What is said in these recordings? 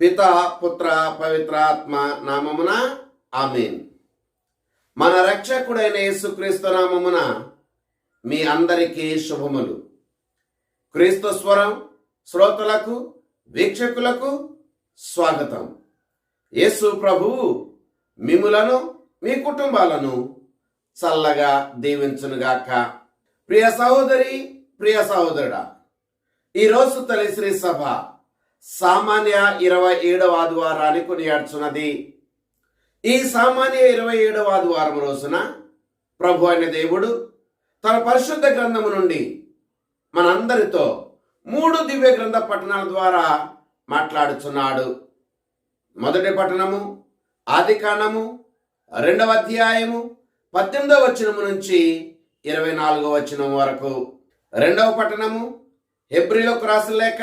పితా పుత్ర పవిత్రాత్మ నామమున ఆమేన్. మన రక్షకుడైన యేసుక్రీస్తు నామమున మీ అందరికీ శుభములు. క్రీస్తు స్వరం శ్రోతలకు వీక్షకులకు స్వాగతం. యేసు ప్రభువు మిమ్ములను మీ కుటుంబాలను చల్లగా దీవించునుగాక. ప్రియ సహోదరి, ప్రియ సహోదరుడా, ఈరోజు తొలిశ్రీ సభ సామాన్య 27వ ఆదివారాన్ని కొనియాడుచున్నది. ఈ సామాన్య 27వ ఆదివారం రోజున ప్రభు అయిన దేవుడు తన పరిశుద్ధ గ్రంథము నుండి మనందరితో 3 దివ్య గ్రంథ పట్టణాల ద్వారా మాట్లాడుచున్నాడు. మొదటి పట్టణము ఆదికాండము 2వ అధ్యాయము 18వ వచనము నుంచి 24వ వచనం వరకు. రెండవ పట్టణము హెబ్రీలకు రాసిన లేఖ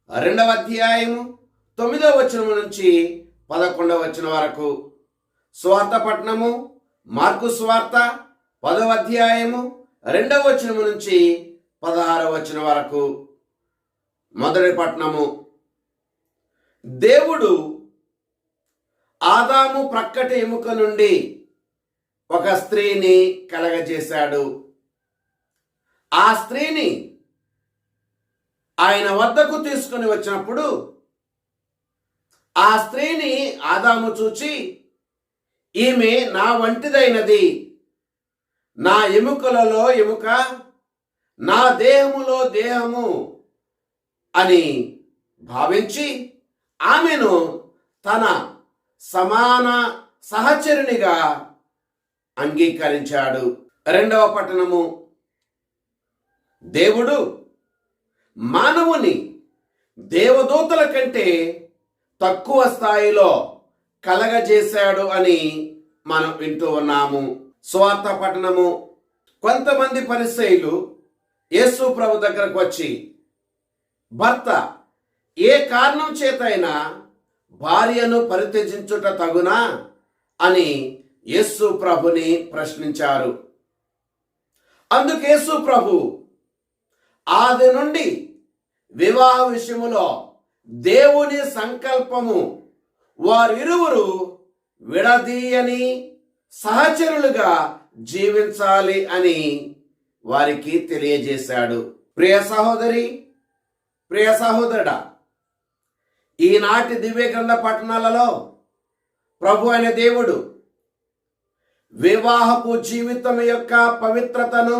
2వ అధ్యాయము 9వ వచనము నుంచి 11వ వచనం వరకు. స్వార్థ పట్టణము మార్కు స్వార్థ 10వ అధ్యాయము 2వ వచనము నుంచి 16వ వచనం వరకు. మొదటి పట్టణము, దేవుడు ఆదాము ప్రక్కటి ఎముక నుండి ఒక స్త్రీని కలగజేశాడు. ఆ స్త్రీని ఆయన వద్దకు తీసుకుని వచ్చినప్పుడు ఆ స్త్రీని ఆదాము చూచి, ఈమె నా వంటిదైనది, నా ఎముకలలో ఎముక, నా దేహములో దేహము అని భావించి ఆమెను తన సమాన సహచరునిగా అంగీకరించాడు. రెండవ పట్టణము, దేవుడు మానవుని దేవదూతల కంటే తక్కువ స్థాయిలో కలగజేశాడు అని మనం వింటూ ఉన్నాము. స్వార్థ పట్టణము, కొంతమంది పరిసయ్యులు యేసు ప్రభు దగ్గరకు వచ్చి, భర్త ఏ కారణం చేతైనా భార్యను పరిత్యజించుట తగునా అని యేసు ప్రభుని ప్రశ్నించారు. అందుకు యేసు ప్రభు ఆది నుండి వివాహ విషయములో దేవుని సంకల్పము వారిరువురు విడదీయని సహచరులుగా జీవించాలి అని వారికి తెలియజేశాడు. ప్రియ సహోదరి, ప్రియ సహోదరుడా, ఈనాటి దివ్య గ్రంథ పట్టణాలలో ప్రభు అయిన దేవుడు వివాహపు జీవితం యొక్క పవిత్రతను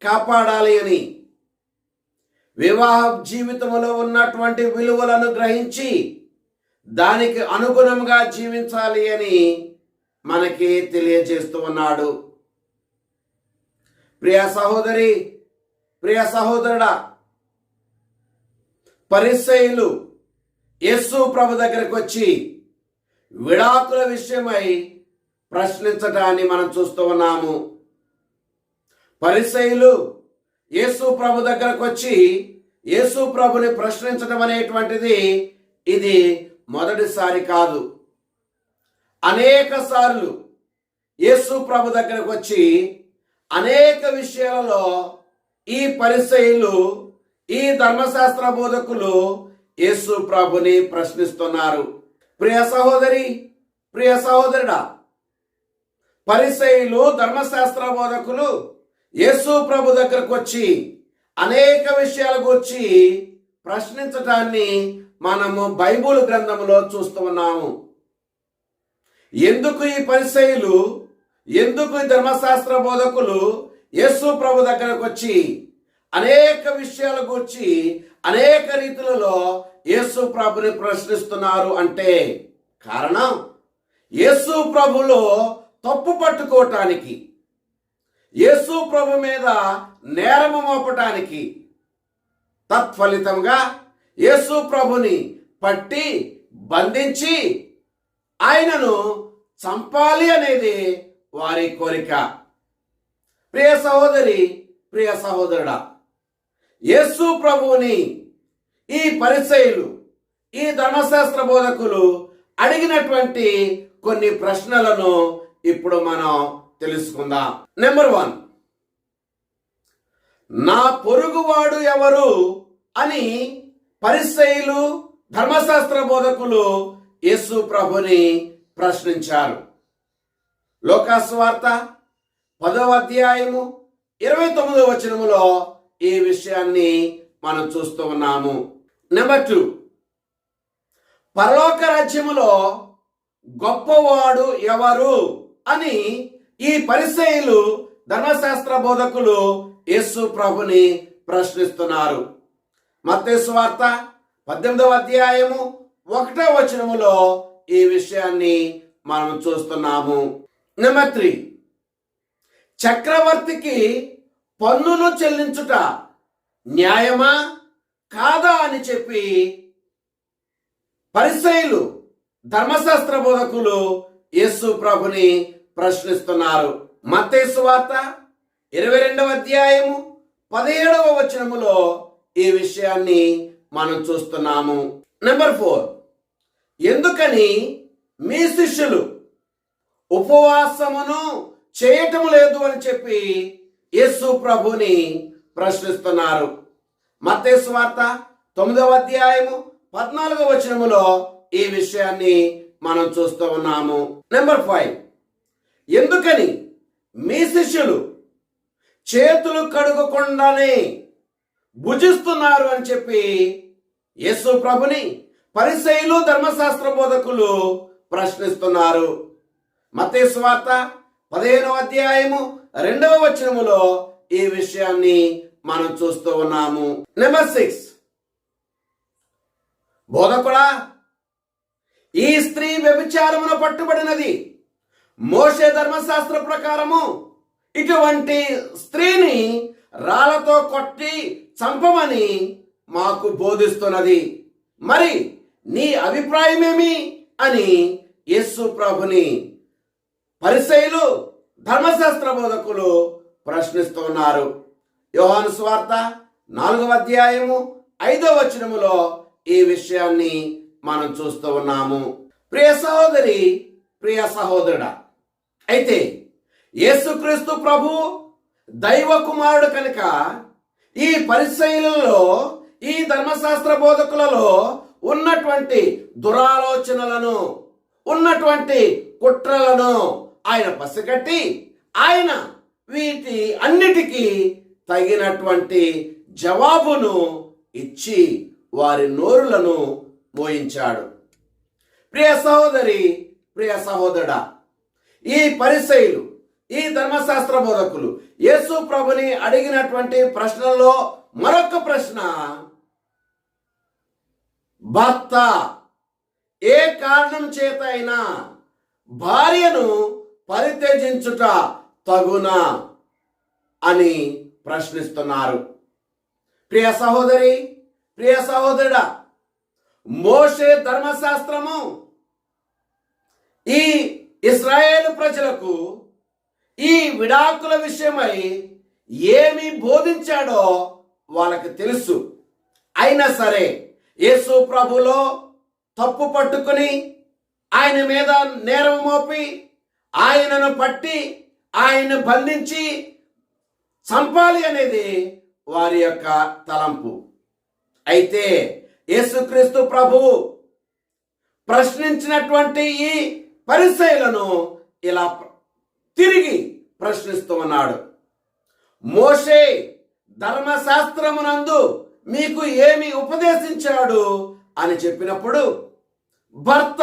కాపాడాలి అని, వివాహ జీవితంలో ఉన్నటువంటి విలువలను గ్రహించి దానికి అనుగుణంగా జీవించాలి అని మనకి తెలియజేస్తూ ఉన్నాడు. ప్రియ సహోదరి, ప్రియ సహోదరుడా, పరిసయ్యులు యేసు ప్రభు దగ్గరకు వచ్చి విడాకుల విషయమై ప్రశ్నించటాన్ని మనం చూస్తూ ఉన్నాము. పరిసయ్యులు యేసు ప్రభు దగ్గరకు వచ్చి యేసు ప్రభుని ప్రశ్నించడం అనేటువంటిది ఇది మొదటిసారి కాదు. అనేక సార్లు యేసు ప్రభు దగ్గరకు వచ్చి అనేక విషయాలలో ఈ పరిసయ్యులు, ఈ ధర్మశాస్త్ర బోధకులు యేసు ప్రభుని ప్రశ్నిస్తున్నారు. ప్రియ సహోదరి, ప్రియ సహోదరుడా, పరిసయ్యులు, ధర్మశాస్త్ర బోధకులు యేసు ప్రభు దగ్గరకు వచ్చి అనేక విషయాల గురించి ప్రశ్నించటాన్ని మనము బైబిల్ గ్రంథంలో చూస్తూ ఉన్నాము. ఎందుకు ఈ పరిసయ్యులు, ఎందుకు ఈ ధర్మశాస్త్ర బోధకులు యేసు ప్రభు దగ్గరకు వచ్చి అనేక విషయాల గురించి అనేక రీతులలో యేసు ప్రభుని ప్రశ్నిస్తున్నారు అంటే కారణం యేసు ప్రభులో తప్పు పట్టుకోవటానికి, యేసు ప్రభు మీద నేరము మోపటానికి, తత్ఫలితంగా యేసు ప్రభుని పట్టి బంధించి ఆయనను చంపాలి అనేది వారి కోరిక. ప్రియ సహోదరి, ప్రియ సహోదరుడా, యేసు ప్రభువుని ఈ పరిసయ్యులు, ఈ ధర్మశాస్త్ర బోధకులు అడిగినటువంటి కొన్ని ప్రశ్నలను ఇప్పుడు మనం తెలుసుకుందాం. నెంబర్ 1, నా పొరుగువాడు ఎవరు అని పరిసయ్యులు ధర్మశాస్త్ర బోధకులు యేసు ప్రభుని ప్రశ్నించారు. లూకాసు వార్త 10వ అధ్యాయము 29వ వచనములో ఈ విషయాన్ని మనం చూస్తూ ఉన్నాము. నెంబర్ 2, పరలోక రాజ్యములో గొప్పవాడు ఎవరు అని ఈ పరిసయ్యులు ధర్మశాస్త్ర బోధకులు యేసు ప్రభుని ప్రశ్నిస్తున్నారు. మత్తయి సువార్త 18వ అధ్యాయము 1వ వచనములో ఈ విషయాన్ని మనం చూస్తున్నాము. నెంబర్ 3, చక్రవర్తికి పన్నులు చెల్లించుట న్యాయమా కాదా అని చెప్పి పరిసయ్యులు ధర్మశాస్త్ర బోధకులు యేసు ప్రభుని ప్రశ్నిస్తున్నారు. మత్తయి సువార్త 22వ అధ్యాయము 17వ వచనములో ఈ విషయాన్ని మనం చూస్తున్నాము. నెంబర్ 4, ఎందుకని మీ శిష్యులు ఉపవాసమును చేయటం లేదు అని చెప్పి యేసు ప్రభుని ప్రశ్నిస్తున్నారు. మత్తయి సువార్త 9వ అధ్యాయము 14వ వచనములో ఈ విషయాన్ని మనం చూస్తూ ఉన్నాము. నెంబర్ 5, ఎందుకని మీ శిష్యులు చేతులు కడుగకుండానే భుజిస్తున్నారు అని చెప్పి యేసు ప్రభుని పరిసయ్యులు ధర్మశాస్త్ర బోధకులు ప్రశ్నిస్తున్నారు. మత్తయి సువార్త 15వ అధ్యాయము 2వ వచనములో ఈ విషయాన్ని మనం చూస్తూ ఉన్నాము. నెంబర్ 6, బోధకుడా, ఈ స్త్రీ వ్యభిచారమున పట్టుబడినది. మోషే ధర్మశాస్త్ర ప్రకారము ఇటువంటి స్త్రీని రాళ్లతో కొట్టి చంపమని మాకు బోధిస్తున్నది. మరి నీ అభిప్రాయమేమి అని యేసు ప్రభుని పరిసయ్యులు ధర్మశాస్త్ర బోధకులు ప్రశ్నిస్తున్నారు. యోహాను సువార్త 4వ అధ్యాయము 5వ వచనములో ఈ విషయాన్ని మనం చూస్తూ ఉన్నాము. ప్రియ సహోదరి, ప్రియ సహోదరుడా, అయితే యేసుక్రీస్తు ప్రభు దైవ కుమారుడు కనుక ఈ పరిసయ్యులలో ఈ ధర్మశాస్త్ర బోధకులలో ఉన్నటువంటి దురాలోచనలను, ఉన్నటువంటి కుట్రలను ఆయన పసిగట్టి ఆయన వీటి అన్నిటికీ తగినటువంటి జవాబును ఇచ్చి వారి నోరులను మోయించాడు. ప్రియ సహోదరి, ప్రియ సహోదరుడా, ఈ పరిసయ్యులు, ఈ ధర్మశాస్త్ర బోధకులు యేసు ప్రభుని అడిగినటువంటి ప్రశ్నలో మరొక ప్రశ్న, భర్త ఏ కారణం చేత అయినా భార్యను పరిత్యజించుట తగునా అని ప్రశ్నిస్తున్నారు. ప్రియ సహోదరి, ప్రియ సహోదరుడా, మోషే ధర్మశాస్త్రము ఈ ఇశ్రాయేలు ప్రజలకు ఈ విడాకుల విషయమై ఏమి బోధించాడో వాళ్ళకి తెలుసు. అయినా సరే యేసు ప్రభులో తప్పు పట్టుకుని ఆయన మీద నేరం మోపి ఆయనను పట్టి ఆయన్ని బంధించి చంపాలి అనేది వారి యొక్క తలంపు. అయితే యేసుక్రీస్తు ప్రభు ప్రశ్నించినటువంటి ఈ పరిసయ్యులను ఇలా తిరిగి ప్రశ్నిస్తూ ఉన్నాడు. మోషే ధర్మశాస్త్రమునందు మీకు ఏమి ఉపదేశించాడు అని చెప్పినప్పుడు భర్త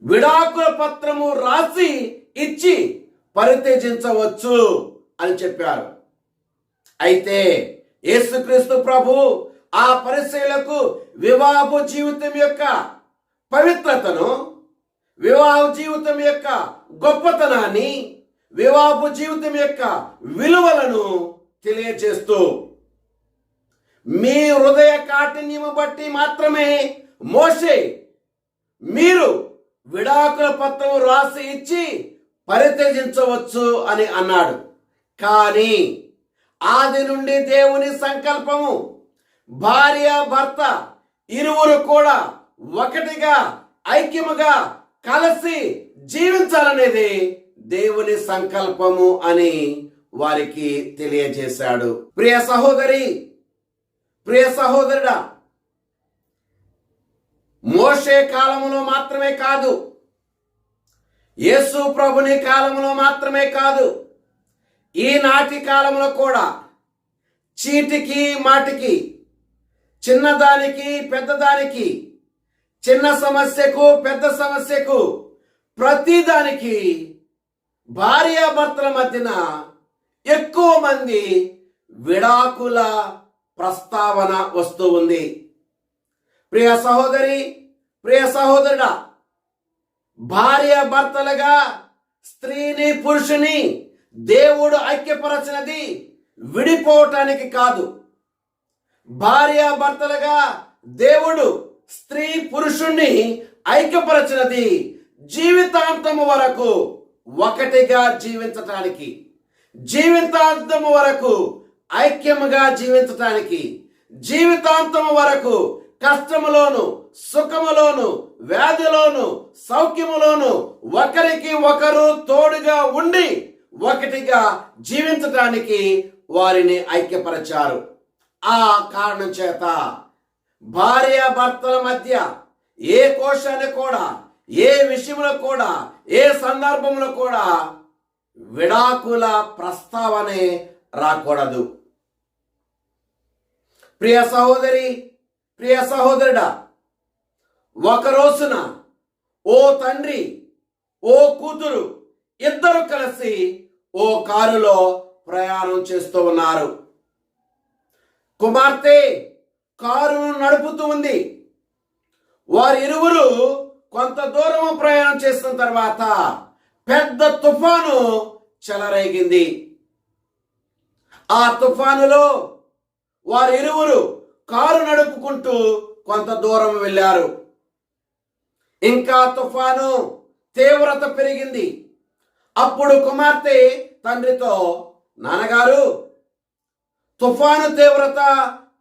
విడాకుల పత్రము రాసి ఇచ్చి పరిత్యజించవచ్చు అని చెప్పారు. అయితే యేసుక్రీస్తు ప్రభు ఆ పరిసయ్యులకు వివాహ జీవితం యొక్క పవిత్రతను, వివాహ జీవితం యొక్క గొప్పతనాన్ని, వివాహ జీవితం యొక్క విలువలను తెలియజేస్తూ మీ హృదయ కాఠిన్యము బట్టి మాత్రమే మోషే మీరు విడాకుల పత్రం రాసి ఇచ్చి పరిత్యజించవచ్చు అని అన్నాడు. కానీ ఆది నుండి దేవుని సంకల్పము భార్య భర్త ఇరువురు కూడా ఒకటిగా ఐక్యముగా కలిసి జీవించాలనేది దేవుని సంకల్పము అని వారికి తెలియజేశాడు. ప్రియ సహోదరి, ప్రియ సహోదరుడా, మోషే కాలంలో మాత్రమే కాదు, యేసు ప్రభుని కాలంలో మాత్రమే కాదు, ఈనాటి కాలంలో కూడా చీటికి మాటికి, చిన్నదానికి పెద్దదానికి, చిన్న సమస్యకు పెద్ద సమస్యకు, ప్రతిదానికి భార్యాభర్తల మధ్యన ఎక్కువ మంది విడాకుల ప్రస్తావన వస్తూ ఉంది. ప్రియ సహోదరి, ప్రియ సహోదరుడా, భార్యాభర్తలుగా స్త్రీని పురుషుని దేవుడు ఐక్యపరచినది విడిపోవటానికి కాదు. భార్యాభర్తలుగా దేవుడు స్త్రీ పురుషుణ్ణి ఐక్యపరచినది జీవితాంతము వరకు ఒకటిగా జీవించటానికి, జీవితాంతము వరకు ఐక్యముగా జీవించటానికి, జీవితాంతము వరకు కష్టములోను సుఖములోను వ్యాధిలోను సౌఖ్యములోను ఒకరికి ఒకరు తోడుగా ఉండి ఒకటిగా జీవించటానికి వారిని ఐక్యపరిచారు. ఆ కారణం చేత భార్యాభర్తల మధ్య ఏ కోశాన్ని కూడా, ఏ విషయంలో కూడా, ఏ సందర్భంలో కూడా విడాకుల ప్రస్తావనే రాకూడదు. ప్రియ సహోదరి, ప్రియ సహోదరుడా, ఒక రోజున ఓ తండ్రి ఓ కూతురు ఇద్దరు కలిసి ఓ కారులో ప్రయాణం చేస్తూ ఉన్నారు. కుమార్తె కారును నడుపుతూ ఉంది. వారిరువురు కొంత దూరం ప్రయాణం చేసిన తర్వాత పెద్ద తుఫాను చెలరేగింది. ఆ తుఫానులో వారిరువురు కారు నడుపుకుంటూ కొంత దూరం వెళ్ళారు. ఇంకా తుఫాను తీవ్రత పెరిగింది. అప్పుడు కుమార్తె తండ్రితో, నాన్నగారు, తుఫాను తీవ్రత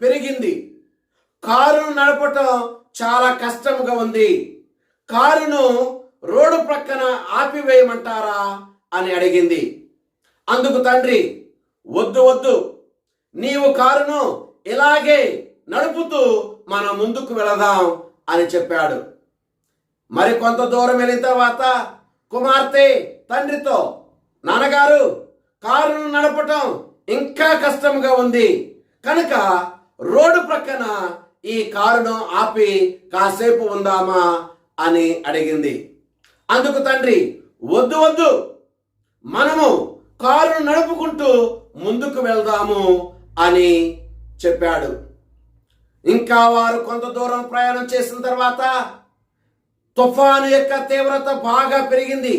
పెరిగింది, కారును నడపటం చాలా కష్టంగా ఉంది, కారును రోడ్డు ప్రక్కన ఆపివేయమంటారా అని అడిగింది. అందుకు తండ్రి, వద్దు వద్దు, నీవు కారును ఇలాగే నడుపుతూ మనం ముందుకు వెళదాం అని చెప్పాడు. మరి కొంత దూరం వెళ్ళిన తర్వాత కుమార్తె తండ్రితో, నాన్నగారు, కారును నడపటం ఇంకా కష్టంగా ఉంది కనుక రోడ్డు ప్రక్కన ఈ కారును ఆపి కాసేపు ఉందామా అని అడిగింది. అందుకు తండ్రి, వద్దు వద్దు, మనము కారును నడుపుకుంటూ ముందుకు వెళ్దాము అని చెప్పాడు. ఇంకా వారు కొంత దూరం ప్రయాణం చేసిన తర్వాత తుఫాను యొక్క తీవ్రత బాగా పెరిగింది.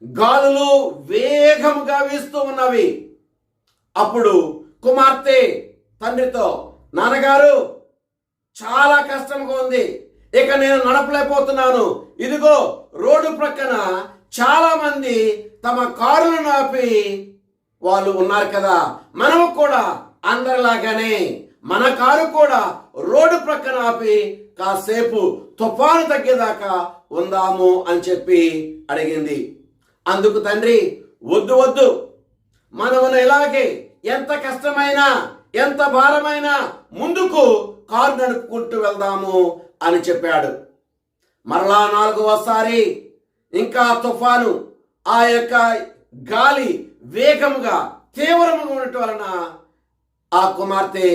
గాలులు వేగముగా వీస్తూ ఉన్నవి. అప్పుడు కుమార్తె తండ్రితో, నాన్నగారు, చాలా కష్టంగా ఉంది, ఇక నేను నడపలేకపోతున్నాను, ఇదిగో రోడ్డు ప్రక్కన చాలా మంది తమ కారులను ఆపి వాళ్ళు ఉన్నారు కదా, మనము కూడా అందరిలాగానే మన కారు కూడా రోడ్డు ప్రక్కన ఆపి కాసేపు తుఫాను తగ్గేదాకా ఉందాము అని చెప్పి అడిగింది. అందుకు తండ్రి, వద్దు వద్దు, మనము ఇలాగే ఎంత కష్టమైనా ఎంత భారమైనా ముందుకు కారు నడుపుకుంటూ వెళ్దాము అని చెప్పాడు. మరలా 4వసారి ఇంకా తుఫాను, ఆ యొక్క గాలి వేగముగా తీవ్రంగా ఉండటం వలన ఆ కుమార్తె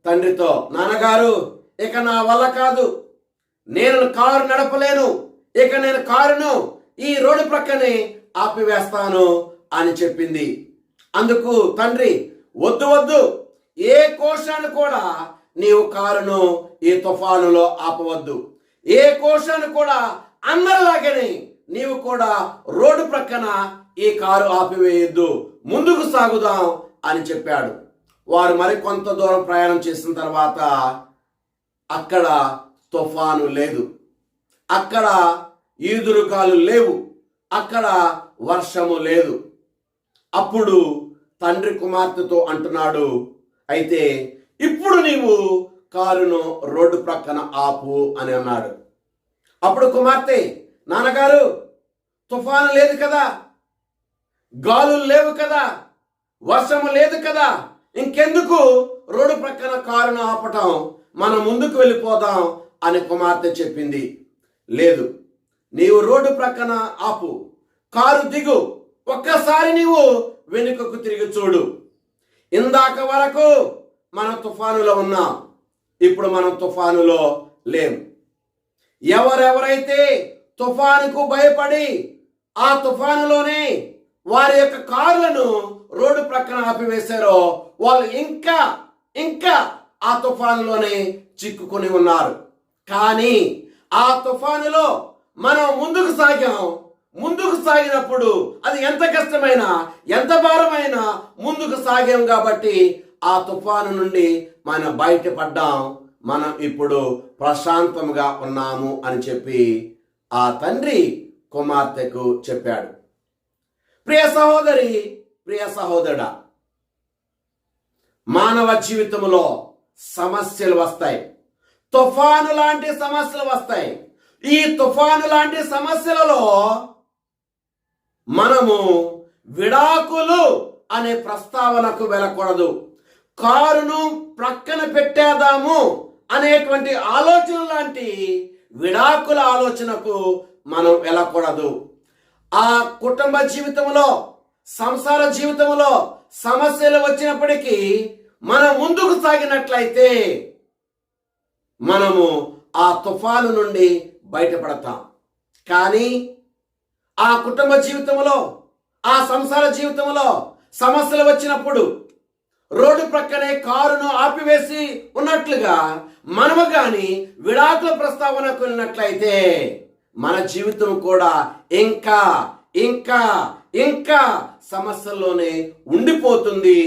తండ్రితో, నాన్నగారు, ఇక నా వల్ల కాదు, నేను కారు నడపలేను, ఇక నేను కారును ఈ రోడ్డు ప్రక్కనే ఆపివేస్తాను అని చెప్పింది. అందుకు తండ్రి, వద్దు వద్దు, ఏ కోశాన్ని కూడా నీవు కారును ఈ తుఫానులో ఆపవద్దు, ఏ కోశాన్ని కూడా అందరిలాగానే నీవు కూడా రోడ్డు ప్రక్కన ఈ కారు ఆపివేయొద్దు, ముందుకు సాగుదాం అని చెప్పాడు. వారు మరి కొంత దూరం ప్రయాణం చేసిన తర్వాత అక్కడ తుఫాను లేదు, అక్కడ ఈదురుగాలు లేవు, అక్కడ వర్షము లేదు. అప్పుడు తండ్రి కుమార్తెతో అంటున్నాడు, అయితే ఇప్పుడు నీవు కారును రోడ్డు ప్రక్కన ఆపు అని అన్నాడు. అప్పుడు కుమార్తె, నాన్నగారు, తుఫాను లేదు కదా, గాలులు లేవు కదా, వర్షము లేదు కదా, ఇంకెందుకు రోడ్డు ప్రక్కన కారును ఆపటం, మనం ముందుకు వెళ్ళిపోదాం అని కుమార్తె చెప్పింది. లేదు, నీవు రోడ్డు ప్రక్కన ఆపు, కారు దిగు, ఒక్కసారి నీవు వెనుకకు తిరిగి చూడు. ఇందాక వరకు మనం తుఫానులో ఉన్నాం, ఇప్పుడు మనం తుఫానులో లేం. ఎవరెవరైతే తుఫానుకు భయపడి ఆ తుఫానులోనే వారి యొక్క కార్లను రోడ్డు ప్రక్కన ఆపివేశారో వాళ్ళు ఇంకా ఆ తుఫానులోనే చిక్కుకొని ఉన్నారు. కానీ ఆ తుఫానులో మనం ముందుకు సాగినప్పుడు అది ఎంత కష్టమైనా ఎంత భారమైనా ముందుకు సాగాం కాబట్టి ఆ తుఫాను నుండి మనం బయటపడ్డాం. మనం ఇప్పుడు ప్రశాంతంగా ఉన్నాము అని చెప్పి ఆ తండ్రి కుమార్తెకు చెప్పాడు. ప్రియ సహోదరి, ప్రియ సహోదరుడా, మానవ జీవితంలో సమస్యలు వస్తాయి, తుఫాను లాంటి సమస్యలు వస్తాయి. ఈ తుఫాను లాంటి సమస్యలలో మనము విడాకులు అనే ప్రస్తావనకు వెళ్ళకూడదు. కారును ప్రక్కన పెట్టేద్దాము అనేటువంటి ఆలోచన లాంటి విడాకుల ఆలోచనకు మనం వెళ్ళకూడదు. ఆ కుటుంబ జీవితంలో, సంసార జీవితంలో సమస్యలు వచ్చినప్పటికీ మనం ముందుకు సాగినట్లయితే మనము ఆ తుఫాను నుండి బయటపడతాం. కానీ ఆ కుటుంబ జీవితంలో, ఆ సంసార జీవితంలో సమస్యలు వచ్చినప్పుడు రోడ్డు ప్రక్కనే కారును ఆపివేసి ఉన్నట్లుగా మనము కానీ విడాకుల ప్రస్తావనకు వెళ్ళినట్లయితే మన జీవితం కూడా ఇంకా ఇంకా ఇంకా సమస్యల్లోనే ఉండిపోతుంది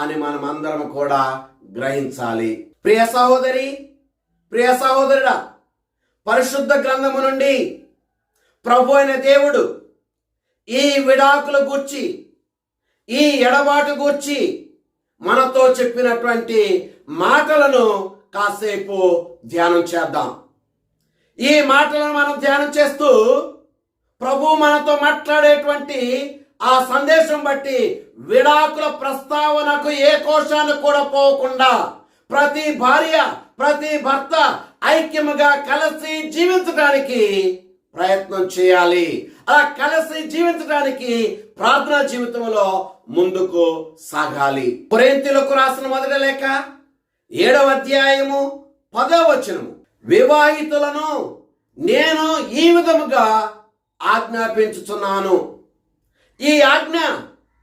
అని మనమందరం కూడా గ్రహించాలి. ప్రియ సహోదరి, ప్రియ సహోదరుడా, పరిశుద్ధ గ్రంథము నుండి ప్రభు అయిన దేవుడు ఈ విడాకుల గూర్చి, ఈ ఎడబాటు గూర్చి మనతో చెప్పినటువంటి మాటలను కాసేపు ధ్యానం చేద్దాం. ఈ మాటలను మనం ధ్యానం చేస్తూ ప్రభు మనతో మాట్లాడేటువంటి ఆ సందేశం బట్టి విడాకుల ప్రస్తావనకు ఏ కోశాన్ని కూడా పోకుండా ప్రతి భార్య, ప్రతి భర్త ఐక్యముగా కలిసి జీవించడానికి ప్రయత్నం చేయాలి. అలా కలిసి జీవించడానికి ప్రార్థనా జీవితంలో ముందుకు సాగాలి. కొరింథీయులకు రాసిన మొదటి లేఖ 7వ అధ్యాయము 10వ వచనము, వివాహితులను నేను ఈ విధముగా ఆజ్ఞాపించుచున్నాను. ఈ ఆజ్ఞ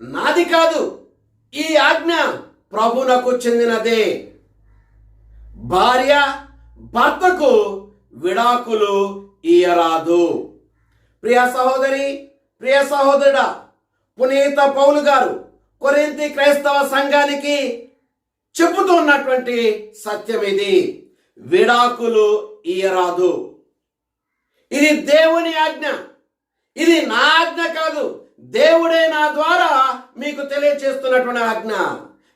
నాది కాదు, ఈ ఆజ్ఞ ప్రభునకు చెందినదే. భార్య భర్తకు విడాకులు ఇయ్యరాదు. ప్రియ సహోదరి, ప్రియ సహోదరుడా, పునీత పౌలు గారు కొరింథీ క్రైస్తవ సంఘానికి చెబుతూ ఉన్నటువంటి సత్యం ఇది. విడాకులు ఇయ్యరాదు. ఇది దేవుని ఆజ్ఞ, ఇది నా ఆజ్ఞ కాదు, దేవుడే నా ద్వారా మీకు తెలియచేస్తున్నటువంటి ఆజ్ఞ.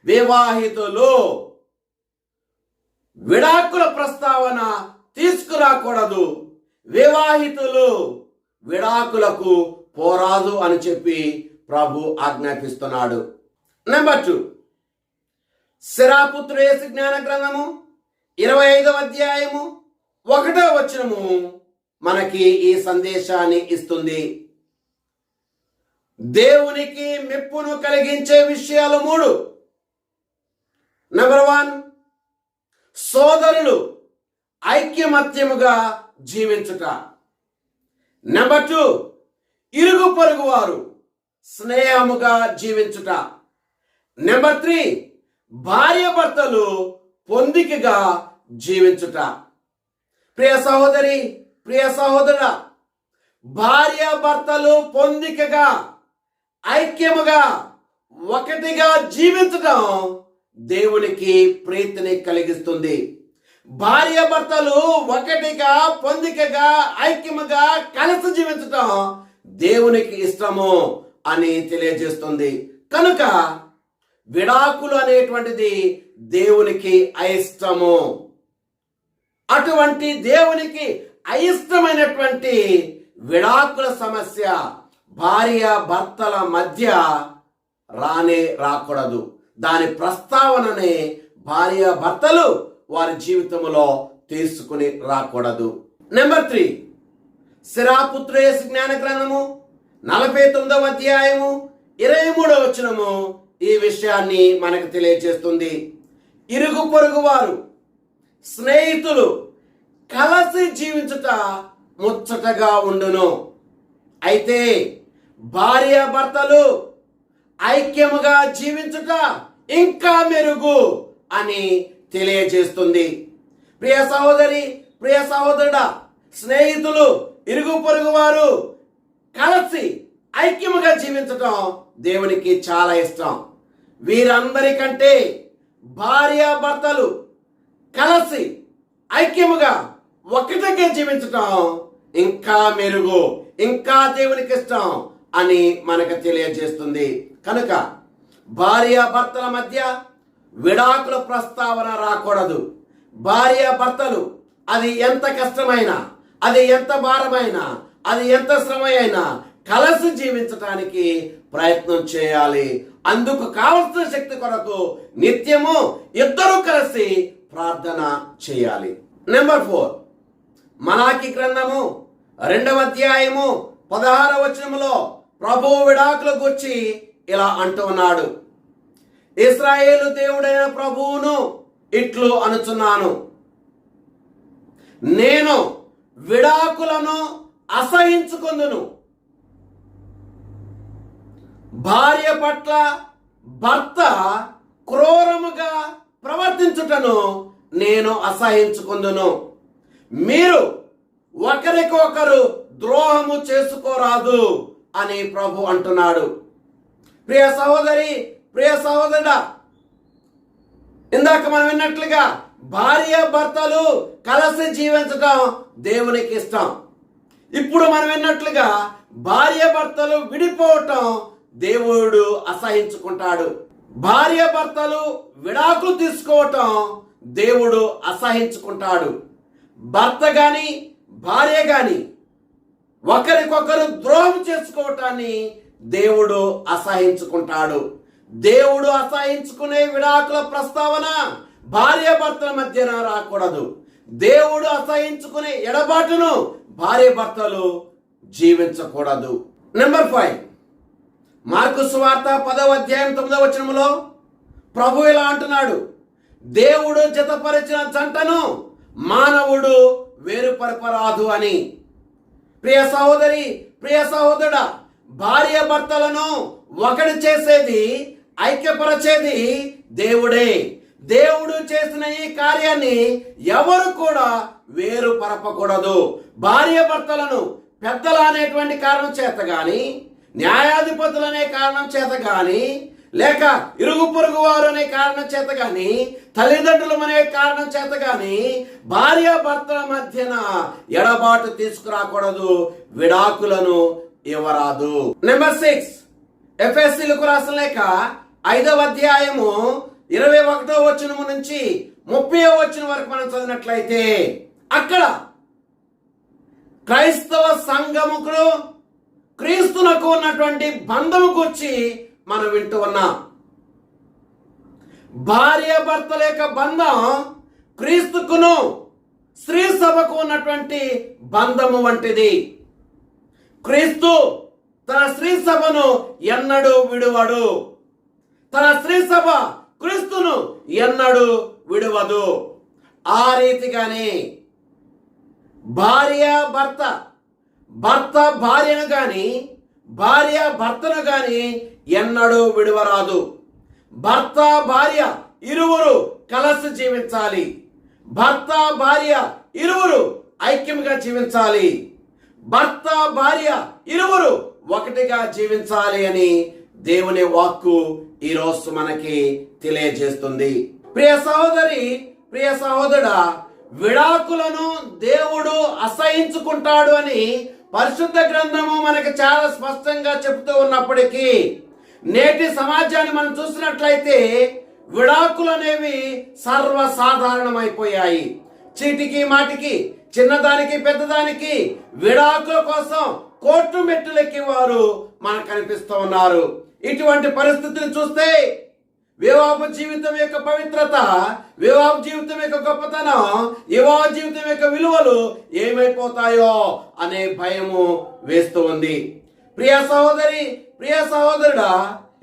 వివాహితులు విడాకుల ప్రస్తావన తీసుకురాకూడదు, వివాహితులు విడాకులకు పోరాదు అని చెప్పి ప్రభు ఆజ్ఞాపిస్తున్నాడు. నెంబర్ 2, సిరాపుత్రుడు యేసు జ్ఞాన గ్రంథము 25వ అధ్యాయము 1వ వచనము మనకి ఈ సందేశాన్ని ఇస్తుంది. దేవునికి మెప్పును కలిగించే విషయాలు 3. నెంబర్ 1, సోదరులు ఐక్యమత్యముగా జీవించుట. నెంబర్ 2, ఇరుగు పొరుగు వారు స్నేహముగా జీవించుట. నెంబర్ 3, భార్య భర్తలు పొందికగా జీవించుట. ప్రియ సహోదరి, ప్రియ సహోదరుడా, భార్య భర్తలు పొందికగా ఐక్యముగా ఒకటిగా జీవించడం దేవునికి ప్రీతిని కలిగిస్తుంది. భార్య భర్తలు ఒకటిగా పొందికగా ఐక్యముగా కలిసి జీవించడం దేవునికి ఇష్టము అని తెలియజేస్తుంది. కనుక విడాకులు అనేటువంటిది దేవునికి అయిష్టము. అటువంటి దేవునికి అయిష్టమైనటువంటి విడాకుల సమస్య భార్య భర్తల మధ్య రాకూడదు. దాని ప్రస్తావననే భార్య భర్తలు వారి జీవితంలో తీసుకుని రాకూడదు. నెంబర్ 3, సిరాపుత్రేసు జ్ఞాన గ్రంథము 49వ అధ్యాయము 23వ వచనము ఈ విషయాన్ని మనకు తెలియజేస్తుంది. ఇరుగు పొరుగు వారు, స్నేహితులు కలిసి జీవించుట ముచ్చటగా ఉండును, అయితే భార్యాభర్తలు ఐక్యముగా జీవించుట ఇంకా మెరుగు అని తెలియజేస్తుంది. ప్రియ సహోదరి, ప్రియ సహోదరుడా, స్నేహితులు, ఇరుగు పొరుగు వారు కలిసి ఐక్యముగా జీవించటం దేవునికి చాలా ఇష్టం. వీరందరికంటే భార్యాభర్తలు కలిసి ఐక్యముగా ఒకటిగా జీవించటం ఇంకా మెరుగు, ఇంకా దేవునికి ఇష్టం అని మనకు తెలియజేస్తుంది. కనుక భార్యాభర్తల మధ్య విడాకుల ప్రస్తావన రాకూడదు. భార్యాభర్తలు అది ఎంత కష్టమైనా, అది ఎంత భారమైనా, అది ఎంత శ్రమ అయినా కలిసి జీవించటానికి ప్రయత్నం చేయాలి. అందుకు కావలసిన శక్తి కొరకు నిత్యము ఇద్దరు కలిసి ప్రార్థన చేయాలి. నెంబర్ 4, మలాకి గ్రంథము 2వ అధ్యాయము 16వ వచనములో ప్రభువు విడాకుల గురించి ఇలా అంటున్నాడు. ఇశ్రాయేలు దేవుడైన ప్రభువును ఇట్లు అనుచున్నాను, నేను విడాకులను అసహించుకొందును. భార్య పట్ల భర్త క్రూరముగా ప్రవర్తించుటను నేను అసహించుకొందును. మీరు ఒకరికొకరు ద్రోహము చేసుకోరాదు అని ప్రభు అంటున్నాడు. ప్రియ సహోదరి, ప్రియ సహోదరుడా, ఇందాక మనం విన్నట్లుగా భార్య భర్తలు కలిసి జీవించడం దేవునికి ఇష్టం. ఇప్పుడు మనం విన్నట్లుగా భార్య భర్తలు విడిపోవటం దేవుడు అసహించుకుంటాడు. భార్య భర్తలు విడాకులు తీసుకోవటం దేవుడు అసహించుకుంటాడు. భర్త గాని భార్య గాని ఒకరికొకరు ద్రోహం చేసుకోవటాన్ని దేవుడు అసహించుకుంటాడు. దేవుడు అసహించుకునే విడాకుల ప్రస్తావన భార్య భర్తల మధ్యన రాకూడదు. దేవుడు అసహించుకునే ఎడబాటును భార్య భర్తలు జీవించకూడదు. నెంబర్ 5, మార్కు సువార్త 10వ అధ్యాయం 9వ వచనములో ప్రభు ఇలా అంటున్నాడు, దేవుడు జతపరిచిన జంటను మానవుడు వేరుపరపరాదు అని. ప్రియ సహోదరి, ప్రియ సహోదరుడా, భార్య భర్తలను ఒకటి చేసేది, ఐక్యపరచేది దేవుడే. దేవుడు చేసిన ఈ కార్యాన్ని ఎవరు కూడా వేరు పరపకూడదు. భార్య భర్తలను పెద్దలు అనేటువంటి కారణం చేత గాని, న్యాయాధిపతులు అనే కారణం చేత గాని, లేక ఇరుగు పొరుగు వారు అనే కారణం చేత గాని, తల్లిదండ్రులు అనే కారణం చేత గాని భార్య భర్తల మధ్యన ఎడబాటు తీసుకురాకూడదు, విడాకులను ఇవ్వరాదు. నెంబర్ 6, ఎఫెసీయులకు రాసిన లేఖ 5వ అధ్యాయము 21వ వచనము నుంచి 30వ వచనం వరకు మనం చదివినట్లయితే అక్కడ క్రైస్తవ సంఘముకు క్రీస్తునకు ఉన్నటువంటి బంధము గురించి మనం వింటూ ఉన్నాం. భార్య భర్తల యొక్క బంధం క్రీస్తుకును స్త్రీ సభకు ఉన్నటువంటి బంధము వంటిది. క్రీస్తు తన స్త్రీ సభను ఎన్నడూ విడువడు, తన స్త్రీ సభ క్రీస్తును ఎన్నడూ విడువదు. ఆ రీతిగానే భార్య భర్త, భర్త భార్యను గాని, భార్య భర్తను గాని ఎన్నడూ విడువరాదు. భర్త భార్య ఇరువురు కలిసి జీవించాలి. భర్త భార్య ఇరువురు ఐక్యంగా జీవించాలి. భర్త భార్య ఇరువురు ఒకటిగా జీవించాలి అని దేవుని వాక్కు ఈరోజు మనకి తెలియజేస్తుంది. ప్రియ సహోదరి, ప్రియ సహోదరుడా, విడాకులను దేవుడు అసహించుకుంటాడు అని పరిశుద్ధ గ్రంథము మనకు చాలా స్పష్టంగా చెబుతూ ఉన్నప్పటికీ నేటి సమాజాన్ని మనం చూసినట్లయితే విడాకులు అనేవి సర్వసాధారణమైపోయాయి. చీటికి మాటికి, చిన్నదానికి పెద్దదానికి విడాకుల కోసం కోర్టు మెట్టులెక్కి వారు మనకు కనిపిస్తూ ఉన్నారు. ఇటువంటి పరిస్థితిని చూస్తే వివాహ జీవితం యొక్క పవిత్రత, వివాహ జీవితం యొక్క గొప్పతనం, వివాహ జీవితం యొక్క విలువలు ఏమైపోతాయో అనే భయము వేస్తూ ఉంది. ప్రియ సహోదరి, ప్రియ సహోదరుడా,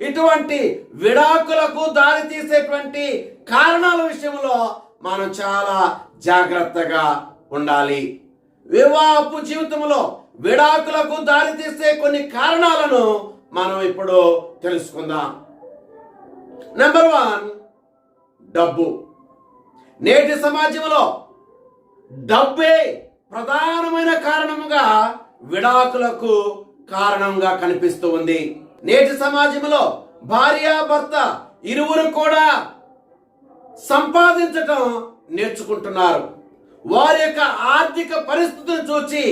ఇటువంటి విడాకులకు దారి తీసేటువంటి కారణాల విషయంలో మనం చాలా జాగ్రత్తగా ఉండాలి. వివాహపు జీవితంలో విడాకులకు దారి తీసే కొన్ని కారణాలను మనం ఇప్పుడు తెలుసుకుందాం. నెంబర్ 1, డబ్బు. నేటి సమాజంలో డబ్బే ప్రధానమైన కారణముగా విడాకులకు కారణంగా కనిపిస్తూ ఉంది. నేటి సమాజంలో భార్య భర్త ఇరువురు కూడా సంపాదించటం నేర్చుకుంటున్నారు. వారి యొక్క ఆర్థిక పరిస్థితిని చూసి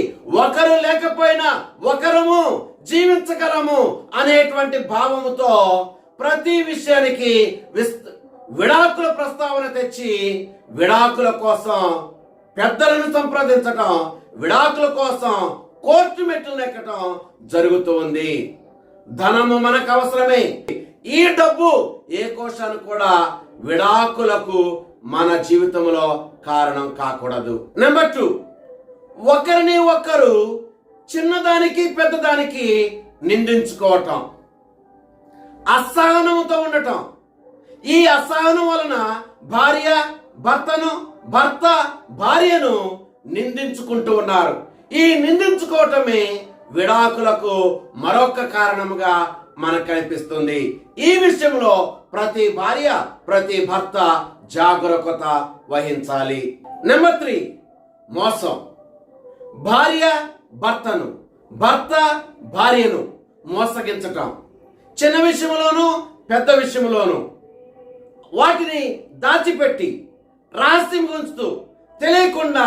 ఒకరు లేకపోయినా ఒకరము జీవించగలము అనేటువంటి భావముతో ప్రతి విషయానికి విడాకుల ప్రస్తావన తెచ్చి విడాకుల కోసం పెద్దలను సంప్రదించటం, విడాకుల కోసం కోర్టు మెట్లు ఎక్కటం జరుగుతూ ఉంది. ధనము మనకు అవసరమే. ఈ డబ్బు ఏ కోశాన్ని కూడా విడాకులకు మన జీవితంలో కారణం కాకూడదు. నెంబర్ 2, ఒకరిని ఒకరు చిన్నదానికి పెద్దదానికి నిందించుకోవటం, అసహనంతో ఉండటం. ఈ అసహనం వలన భార్య భర్తను, భర్త భార్యను నిందించుకుంటూ ఉన్నారు. ఈ నిందించుకోవటమే విడాకులకు మరొక కారణముగా మనకు కనిపిస్తుంది. ఈ విషయంలో ప్రతి భార్య, ప్రతి భర్త జాగరూకత వహించాలి. నెంబర్ 3, మోసం. భార్య భర్తను, భర్త భార్యను మోసగించటం. చిన్న విషయంలోనూ పెద్ద విషయంలోనూ వాటిని దాచిపెట్టి రహస్యం ఉంచుతూ తెలియకుండా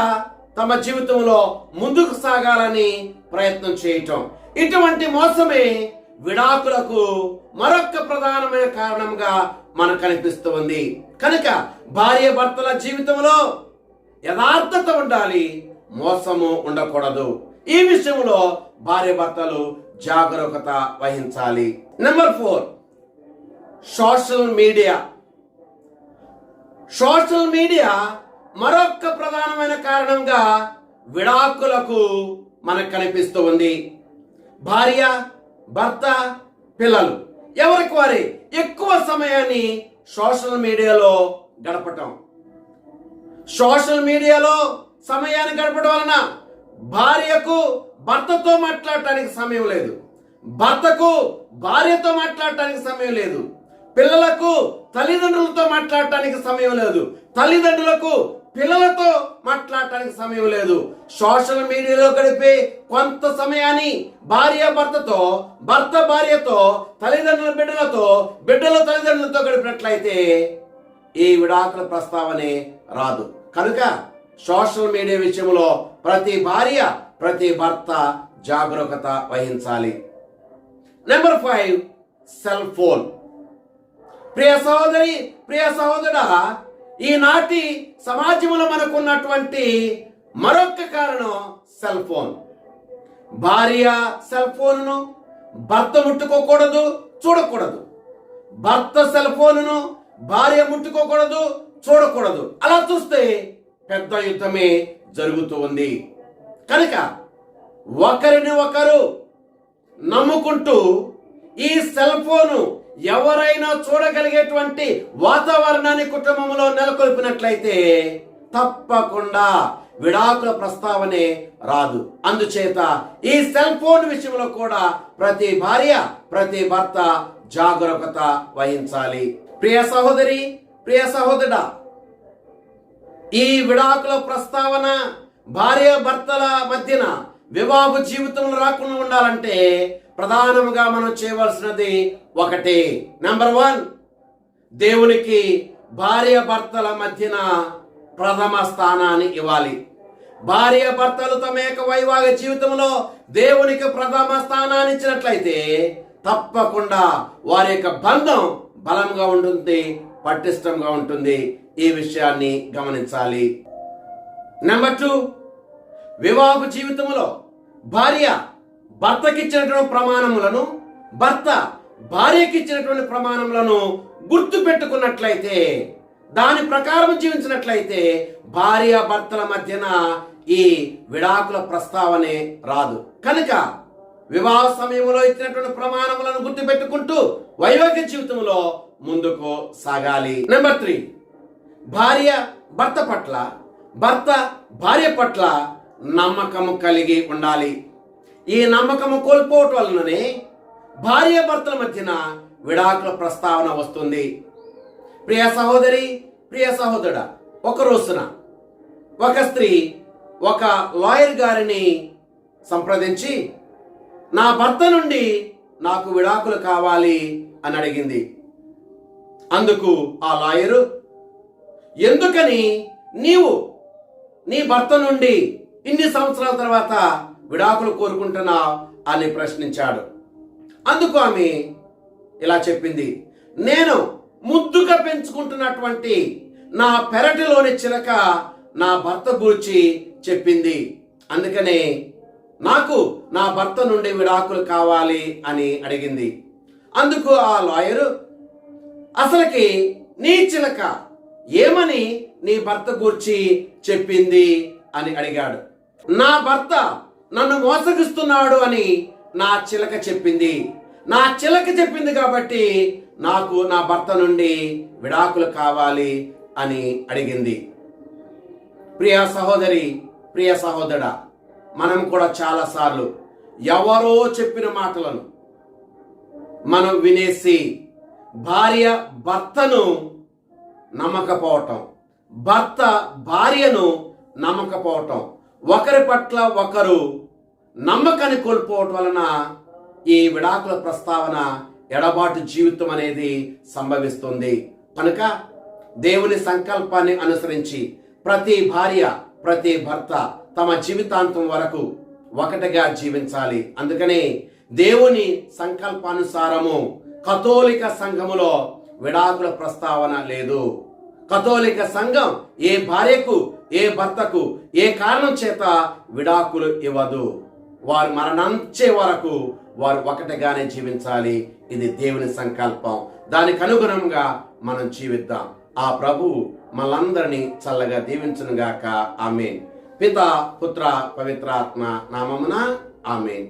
తమ జీవితంలో ముందుకు సాగాలని ప్రయత్నం చేయటం. ఇటువంటి మోసమే విడాకులకు మరొక ప్రధానమైన కారణంగా మనకు కనిపిస్తూ ఉంది. కనుక భార్య భర్తల జీవితంలో యథార్థత ఉండాలి, మోసము ఉండకూడదు. ఈ విషయంలో భార్య భర్తలు జాగరూకత వహించాలి. Number 4, social media. Social media మరొక ప్రధానమైన కారణంగా విడాకులకు మనకు కనిపిస్తూ ఉంది. భార్య భర్త పిల్లలు ఎవరికి వారే ఎక్కువ సమయాన్ని సోషల్ మీడియాలో గడపటం. సోషల్ మీడియాలో సమయాన్ని గడపడం వలన భార్యకు భర్తతో మాట్లాడటానికి సమయం లేదు, భర్తకు భార్యతో మాట్లాడటానికి సమయం లేదు, పిల్లలకు తల్లిదండ్రులతో మాట్లాడటానికి సమయం లేదు, తల్లిదండ్రులకు పిల్లలతో మాట్లాడటానికి సమయం లేదు. సోషల్ మీడియాలో గడిపే కొంత సమయాన్ని భార్య భర్తతో, భర్త భార్యతో, తల్లిదండ్రుల బిడ్డలతో, బిడ్డల తల్లిదండ్రులతో గడిపినట్లయితే ఈ విడాకుల ప్రస్తావనే రాదు. కనుక సోషల్ మీడియా విషయంలో ప్రతి భార్య, ప్రతి భర్త జాగరూకత వహించాలి. Number 5, cell phone. ప్రియ సహోదరి, ప్రియ సహోదరుడా, ఈనాటి సమాజంలో మనకున్నటువంటి మరొక కారణం సెల్ ఫోన్. భార్య సెల్ ఫోన్ను భర్త ముట్టుకోకూడదు, చూడకూడదు. భర్త సెల్ ఫోన్ను భార్య ముట్టుకోకూడదు, చూడకూడదు. అలా చూస్తే పెద్ద యుద్ధమే జరుగుతూ ఉంది. కనుక ఒకరిని ఒకరు నమ్ముకుంటూ ఈ సెల్ ఫోను ఎవరైనా చూడగలిగేటువంటి వాతావరణాన్ని కుటుంబంలో నెలకొల్పినట్లయితే తప్పకుండా విడాకుల ప్రస్తావనే రాదు. అందుచేత ఈ సెల్ ఫోన్ విషయంలో కూడా ప్రతి భార్య, ప్రతి భర్త జాగరూకత వహించాలి. ప్రియ సహోదరి, ప్రియ సహోదరుడా, ఈ విడాకుల ప్రస్తావన భార్య భర్తల మధ్యన వివాహ జీవితంలో రాకుండా ఉండాలంటే ప్రధానంగా మనం చేయవలసినది ఒకటే. నెంబర్ 1, దేవునికి భార్య భర్తల మధ్యన ప్రథమ స్థానాన్ని ఇవ్వాలి. భార్య భర్తలు తమ యొక్క వైవాహిక జీవితంలో దేవునికి ప్రథమ స్థానాన్ని ఇచ్చినట్లయితే తప్పకుండా వారి యొక్క బంధం బలంగా ఉంటుంది, పటిష్టంగా ఉంటుంది. ఈ విషయాన్ని గమనించాలి. నెంబర్ 2, వివాహ జీవితంలో భార్య భర్తకిచ్చినటువంటి ప్రమాణములను భర్త భార్యకి ఇచ్చినటువంటి ప్రమాణములను గుర్తు పెట్టుకున్నట్లయితే, దాని ప్రకారం జీవించినట్లయితే భార్య భర్తల మధ్యన ఈ విడాకుల ప్రస్తావనే రాదు. కనుక వివాహ సమయంలో ఇచ్చినటువంటి ప్రమాణములను గుర్తుపెట్టుకుంటూ వైవాహిక జీవితంలో ముందుకు సాగాలి. నెంబర్ 3, భార్య భర్త పట్ల, భర్త భార్య పట్ల నమ్మకము కలిగి ఉండాలి. ఈ నమ్మకము కోల్పోవటం వలననే భార్య భర్తల మధ్యన విడాకుల ప్రస్తావన వస్తుంది. ప్రియ సహోదరి, ప్రియ సహోదరుడా, ఒక రోజున ఒక స్త్రీ ఒక లాయర్ గారిని సంప్రదించి నా భర్త నుండి నాకు విడాకులు కావాలి అని అడిగింది. అందుకు ఆ లాయరు, ఎందుకని నీవు నీ భర్త నుండి ఇన్ని సంవత్సరాల తర్వాత విడాకులు కోరుకుంటున్నావు అని ప్రశ్నించాడు. అందుకు ఆమె ఇలా చెప్పింది, నేను ముద్దుగా పెంచుకుంటున్నటువంటి నా పెరటిలోని చిలక నా భర్త గూర్చి చెప్పింది, అందుకనే నాకు నా భర్త నుండి విడాకులు కావాలి అని అడిగింది. అందుకు ఆ లాయరు, అసలుకి నీ చిలక ఏమని నీ భర్త గూర్చి చెప్పింది అని అడిగాడు. నా భర్త నన్ను మోసగిస్తున్నాడు అని నా చిలక చెప్పింది. నా చిలక చెప్పింది కాబట్టి నాకు నా భర్త నుండి విడాకులు కావాలి అని అడిగింది. ప్రియ సహోదరి, ప్రియ సహోదరుడా, మనం కూడా చాలాసార్లు ఎవరో చెప్పిన మాటలను మనం వినేసి భార్య భర్తను నమ్మకపోవటం, భర్త భార్యను నమ్మకపోవటం, ఒకరి పట్ల ఒకరు నమ్మకాన్ని కోల్పోవటం వలన ఈ విడాకుల ప్రస్తావన, ఎడబాటు జీవితం అనేది సంభవిస్తుంది. కనుక దేవుని సంకల్పాన్ని అనుసరించి ప్రతి భార్య, ప్రతి భర్త తమ జీవితాంతం వరకు ఒకటిగా జీవించాలి. అందుకనే దేవుని సంకల్పానుసారము కథోలిక సంఘములో విడాకుల ప్రస్తావన లేదు. కథోలిక సంఘం ఏ భార్యకు, ఏ భర్తకు ఏ కారణం చేత విడాకులు ఇవ్వదు. వారు మరణించే వరకు వారు ఒకటిగానే జీవించాలి. ఇది దేవుని సంకల్పం. దానికి అనుగుణంగా మనం జీవిద్దాం. ఆ ప్రభువు మనందరినీ చల్లగా దీవించునుగాక. ఆమేన్. పిత, పుత్ర, పవిత్రాత్మ నామమున ఆమేన్.